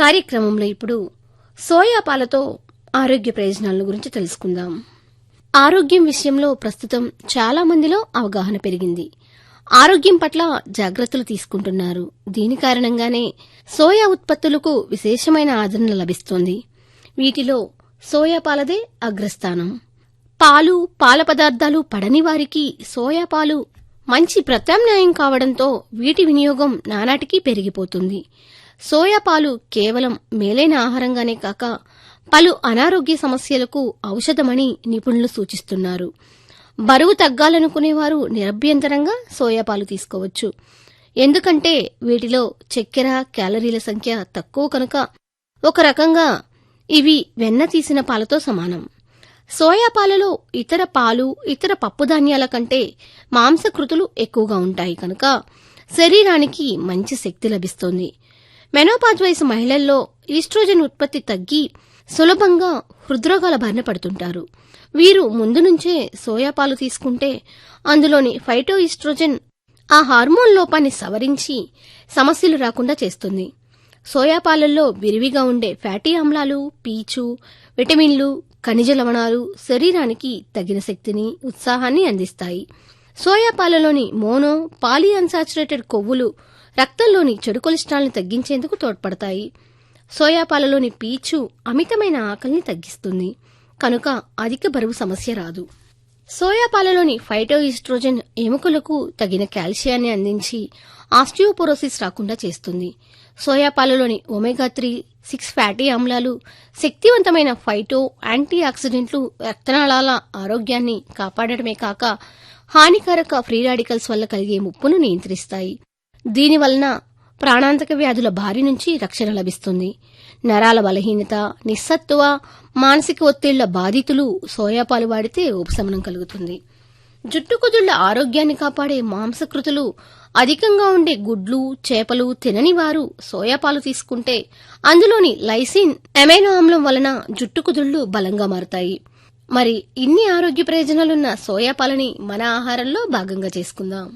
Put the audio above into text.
కార్యక్రమంలో ఇప్పుడు సోయా పాలతో ఆరోగ్య ప్రయోజనాల గురించి తెలుసుకుందాం. ఆరోగ్యం విషయంలో ప్రస్తుతం చాలా మందిలో అవగాహన పెరిగింది. ఆరోగ్యం పట్ల జాగ్రత్తలు తీసుకుంటున్నారు. దీని కారణంగానే సోయా ఉత్పత్తులకు విశేషమైన ఆదరణ లభిస్తోంది. వీటిలో సోయా పాలదే అగ్రస్థానం. పాలు, పాల పదార్థాలు పడని వారికి సోయా పాలు మంచి ప్రత్యామ్నాయం కావడంతో వీటి వినియోగం నానాటికి పెరిగిపోతుంది. సోయా పాలు కేవలం మేలైన ఆహారంగానే కాక పలు అనారోగ్య సమస్యలకు ఔషధమని నిపుణులు సూచిస్తున్నారు. బరువు తగ్గాలనుకునేవారు నిరభ్యంతరంగా సోయా పాలు తీసుకోవచ్చు. ఎందుకంటే వీటిలో చక్కెర, క్యాలరీల సంఖ్య తక్కువ కనుక ఒక రకంగా ఇవి వెన్న తీసిన పాలతో సమానం. సోయా పాలలో ఇతర పాలు, ఇతర పప్పుధాన్యాల కంటే మాంసకృతులు ఎక్కువగా ఉంటాయి కనుక శరీరానికి మంచి శక్తి లభిస్తుంది. మెనోపాజ్ వయసు మహిళల్లో ఈస్ట్రోజన్ ఉత్పత్తి తగ్గి సులభంగా హృద్రోగాల బారిన పడుతుంటారు. వీరు ముందు నుంచే సోయా పాలు తీసుకుంటే అందులోని ఫైటో ఈస్ట్రోజన్ ఆ హార్మోన్ లోపాన్ని సవరించి సమస్యలు రాకుండా చేస్తుంది. సోయా పాలల్లో విరివిగా ఉండే ఫ్యాటీ ఆమ్లాలు, పీచు, విటమిన్లు, ఖనిజ లవణాలు శరీరానికి తగిన శక్తిని, ఉత్సాహాన్ని అందిస్తాయి. సోయా పాలలోని మోనో, పాలీ అన్సాచురేటెడ్ కొవ్వులు రక్తంలోని చెడు కొలెస్ట్రాల్ని తగ్గించేందుకు తోడ్పడతాయి. సోయా పాలలోని పీచు అమితమైన ఆకలిని తగ్గిస్తుంది కనుక అధిక బరువు సమస్య రాదు. సోయా పాలలోని ఫైటో ఈస్ట్రోజన్ ఎముకలకు తగిన కాల్షియాన్ని అందించి ఆస్టియోపోరోసిస్ రాకుండా చేస్తుంది. సోయా పాలలోని ఒమేగా-3, 6 ఫ్యాటీ ఆమ్లాలు శక్తివంతమైన ఫైటో యాంటీ ఆక్సిడెంట్లు రక్తనాళాల ఆరోగ్యాన్ని కాపాడటమే కాక హానికారక ఫ్రీ రాడికల్స్ వల్ల కలిగే ముప్పును నియంత్రిస్తాయి. దీనివలన ప్రాణాంతక వ్యాధుల బారి నుంచి రక్షణ లభిస్తుంది. నరాల బలహీనత, నిస్సత్తువ, మానసిక ఒత్తిళ్ల బాధితులు సోయాపాలు వాడితే ఉపశమనం కలుగుతుంది. జుట్టుకుదుళ్ల ఆరోగ్యాన్ని కాపాడే మాంసకృతులు అధికంగా ఉండే గుడ్లు, చేపలు తినని వారు సోయాపాలు తీసుకుంటే అందులోని లైసిన్ అమైనో ఆమ్లం వలన జుట్టుకుదుళ్లు బలంగా మారతాయి. మరి ఇన్ని ఆరోగ్య ప్రయోజనాలున్న సోయాపాలని మన ఆహారంలో భాగంగా చేసుకుందాం.